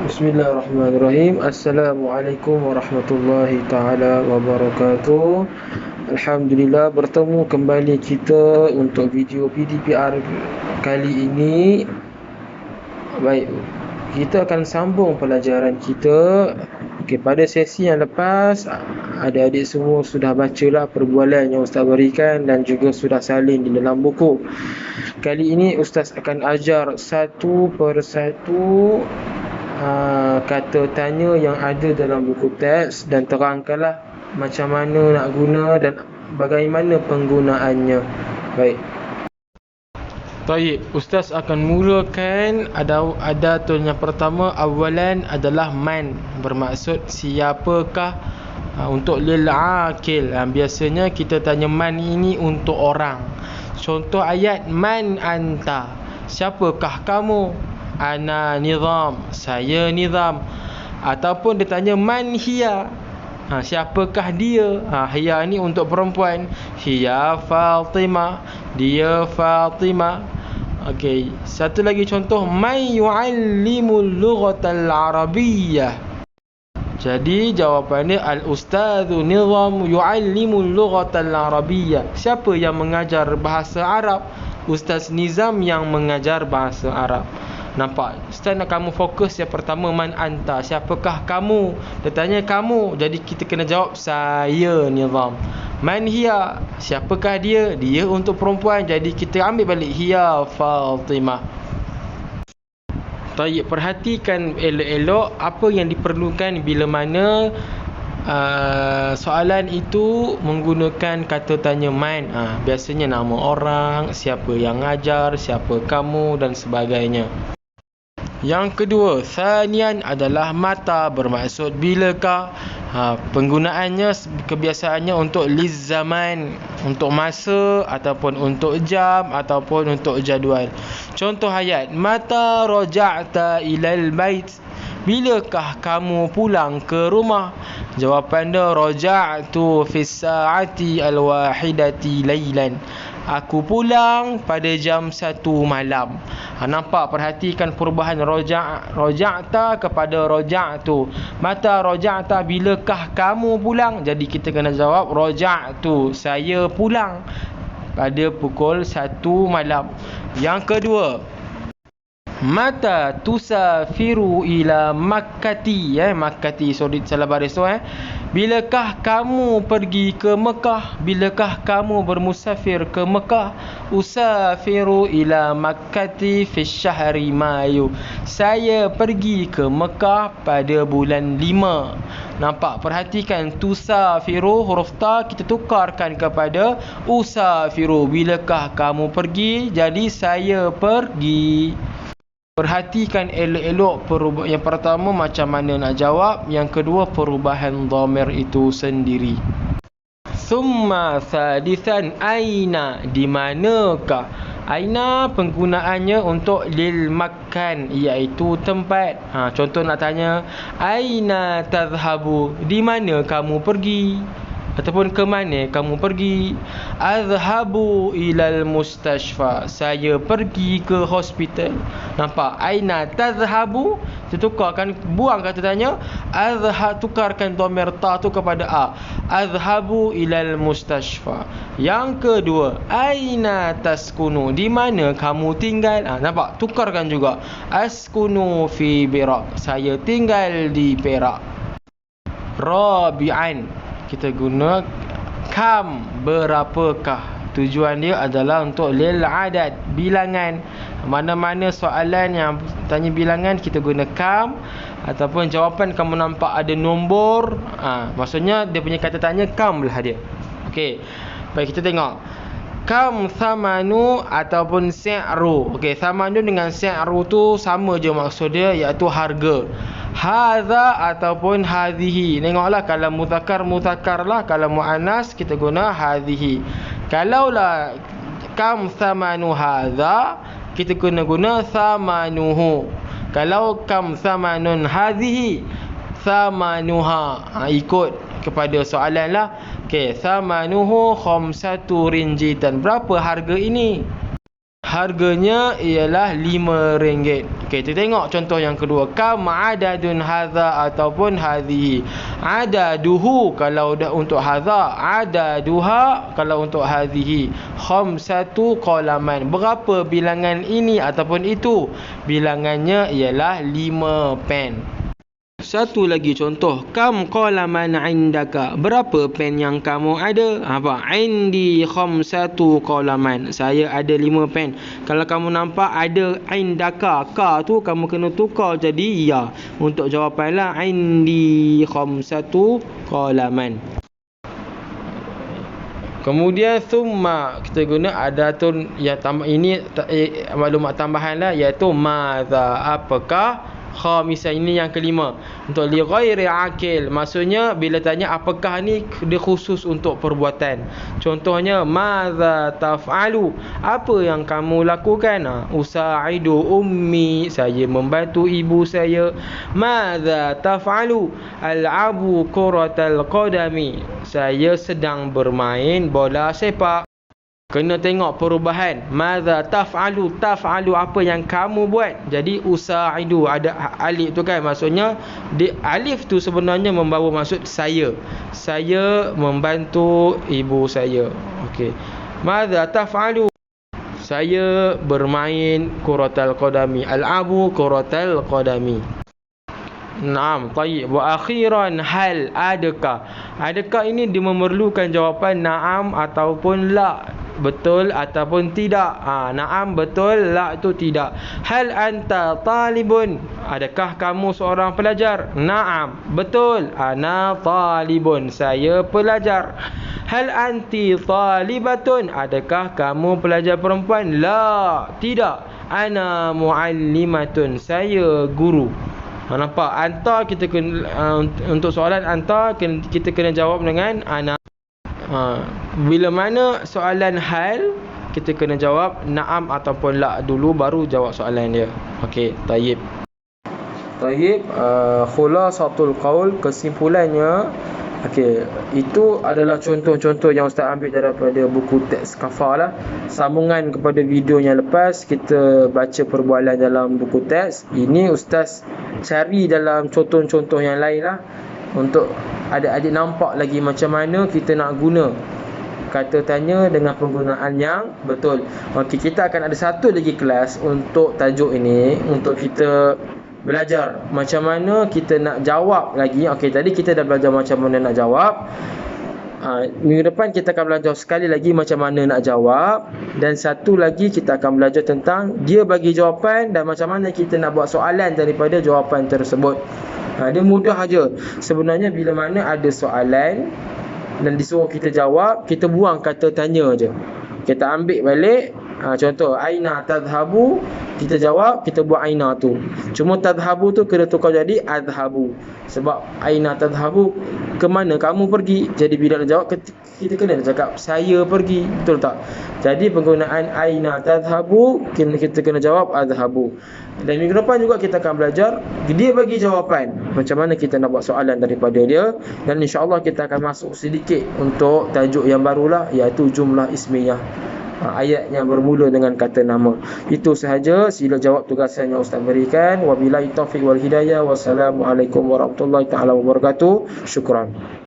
Bismillahirrahmanirrahim. Assalamualaikum warahmatullahi ta'ala wabarakatuh. Alhamdulillah, bertemu kembali kita untuk video PDPR kali ini. Baik, kita akan sambung pelajaran kita. Pada sesi yang lepas, adik-adik semua sudah bacalah perbualan yang Ustaz berikan dan juga sudah salin di dalam buku. Kali ini Ustaz akan ajar satu persatu kata tanya yang ada dalam buku teks dan terangkanlah macam mana nak guna dan bagaimana penggunaannya. Baik. Baik, Ustaz akan mulakan ada yang pertama, awalan adalah man, bermaksud siapakah, untuk lil akil. Biasanya kita tanya man ini untuk orang. Contoh ayat, man anta, siapakah kamu? Ana nizam, saya nizam. Ataupun dia tanya man hiya, siapakah dia? Hiya ni untuk perempuan. Hiya Fatimah, dia Fatimah. Okey, satu lagi contoh, man yu'allimul lughatal arabiyyah. Jadi jawapan dia, al-ustadzu nizam yu'allimul lughatal arabiyyah. Siapa yang mengajar bahasa Arab? Ustaz Nizam yang mengajar bahasa Arab. Nampak? Ustaz nak kamu fokus yang pertama, man anta, siapakah kamu? Dia tanya kamu, jadi kita kena jawab saya Nizam. Man hiya, siapakah dia? Dia untuk perempuan, jadi kita ambil balik hiya Fatimah. Baik, perhatikan elok-elok apa yang diperlukan bila mana soalan itu menggunakan kata tanya man. Biasanya nama orang, siapa yang ngajar, siapa kamu dan sebagainya. Yang kedua, thanian adalah mata, bermaksud bilakah. Penggunaannya kebiasaannya untuk lizaman, untuk masa ataupun untuk jam ataupun untuk jadual. Contoh ayat, mata raja'ta ilal bait, bilakah kamu pulang ke rumah? Jawapan dia, raja'tu fis sa'ati al-wahidati lailan, aku pulang pada jam 1 malam. Nampak? Perhatikan perubahan raja'ta kepada raja'tu. Mata raja'ta, bilakah kamu pulang? Jadi kita kena jawab raja'tu, saya pulang pada pukul 1 malam. Yang kedua, mata tusafiru ila Makkati, Makkati, sorry salah baris tu. Bilakah kamu pergi ke Mekah? Bilakah kamu bermusafir ke Mekah? Usafiru ila Makkati fi syahri Mayu, saya pergi ke Mekah pada bulan 5. Nampak? Perhatikan tusafiru, huruf ta kita tukarkan kepada usafiru, bilakah kamu pergi, jadi saya pergi. Perhatikan elok-elok yang pertama macam mana nak jawab, yang kedua perubahan dhamir itu sendiri. Summa thalithan aina, di manakah. Aina penggunaannya untuk lil makan, iaitu tempat. Contoh nak tanya, aina tadhhabu, di mana kamu pergi ataupun ke mana kamu pergi. Azhabu ilal mustashfa, saya pergi ke hospital. Nampak? Aina tazhabu, tukarkan, buang kata tanya, tukarkan dhamir ta tu kepada a, azhabu ilal mustashfa. Yang kedua, aina taskunu, di mana kamu tinggal. Nampak? Tukarkan juga, askunu fi Perak, saya tinggal di Perak. Rabi'an, kita guna kam, berapakah. Tujuan dia adalah untuk lil adad, bilangan. Mana-mana soalan yang tanya bilangan kita guna kam, ataupun jawapan kamu nampak ada nombor, maksudnya dia punya kata tanya kam lah dia. Okey, baik, kita tengok kam thamanu ataupun si'ru. Okey, thamanu dengan si'ru tu sama je maksud dia, iaitu harga. Hadza ataupun hadhihi. Tengoklah, kalau muzakkar lah, kalau muannas kita guna hadhihi. Kalaulah kam thamanu hadza, kita guna thamanuhu. Kalau kam thamanun hadhihi, thamanuha. Ikut kepada soalan lah. Okey, thamanuhu khamsatu rinjitan, berapa harga ini? Harganya ialah RM5. Okey, kita tengok contoh yang kedua. Kam adadun hadza ataupun hadhihi. Adaduhu kalau dah untuk hadza, adaduha kalau untuk hadhihi. Khamsatu qalaman. Berapa bilangan ini ataupun itu? Bilangannya ialah 5 pen. Satu lagi contoh, kam qalaman indaka, berapa pen yang kamu ada? Apa? Indi khamsatu qalaman, saya ada 5 pen. Kalau kamu nampak ada indaka, ka tu kamu kena tukar jadi ya. Untuk jawapanlah indi khamsatu qalaman. Kemudian thumma, kita guna adatun yang tambah ini maklumat tambahan lah, iaitu madza, apakah. Khamisah, ini yang kelima. Untuk li ghairi akil, maksudnya bila tanya apakah ni, dia khusus untuk perbuatan. Contohnya madza taf'alu, apa yang kamu lakukan? Usaidu ummi, saya membantu ibu saya. Madza taf'alu? Al'abu kuratal qadami, saya sedang bermain bola sepak. Kena tengok perubahan. Madza taf'alu, taf'alu apa yang kamu buat. Jadi usaidu, ada alif tu kan, maksudnya alif tu sebenarnya membawa maksud saya. Saya membantu ibu saya. Okey. Madza taf'alu, saya bermain kuratal qadami. Al'abu kuratal qadami. Naam, tayyib. Wa akhiran, hal, adakah. Adakah ini dia memerlukan jawapan na'am ataupun la, betul ataupun tidak. Na'am betul, la itu tidak. Hal anta talibun, adakah kamu seorang pelajar? Na'am betul, ana talibun, saya pelajar. Hal anti talibatun, adakah kamu pelajar perempuan? La, tidak, ana muallimatun, saya guru. Nampak? Anta kita kena, untuk soalan anta kita kena jawab dengan ana. Bila mana soalan hal, kita kena jawab na'am ataupun la dulu, baru jawab soalan dia. Okey, tayyib. Tayyib, khulasatul qaul, kesimpulannya. Okey, itu adalah contoh-contoh yang Ustaz ambil daripada buku teks kafar lah. Sambungan kepada video yang lepas, kita baca perbualan dalam buku teks. Ini Ustaz cari dalam contoh-contoh yang lain lah, untuk adik-adik nampak lagi macam mana kita nak guna kata tanya dengan penggunaan yang betul. Okey, kita akan ada satu lagi kelas untuk tajuk ini, untuk kita belajar macam mana kita nak jawab lagi. Okey, tadi kita dah belajar macam mana nak jawab. Minggu depan kita akan belajar sekali lagi macam mana nak jawab. Dan satu lagi kita akan belajar tentang dia bagi jawapan dan macam mana kita nak buat soalan daripada jawapan tersebut. Dia mudah aja. Sebenarnya bila mana ada soalan dan disuruh kita jawab, kita buang kata tanya je. Kita ambil balik. Contoh, aina tadhhabu, kita jawab, kita buat aina tu. Cuma tadhhabu tu kena tukar jadi adhhabu. Sebab aina tadhhabu, ke mana kamu pergi. Jadi bila nak jawab, kita kena cakap saya pergi. Betul tak? Jadi penggunaan aina tadhhabu, kita kena jawab adhhabu. Dan minggu depan juga kita akan belajar dia bagi jawapan, macam mana kita nak buat soalan daripada dia. Dan insya-Allah kita akan masuk sedikit untuk tajuk yang barulah, iaitu jumlah ismiyah. Ayat yang bermula dengan kata nama. Itu sahaja, sila jawab tugasan yang Ustaz berikan. Wabillahi taufiq wal hidayah. Wassalamualaikum warahmatullahi taala wabarakatuh. Syukran.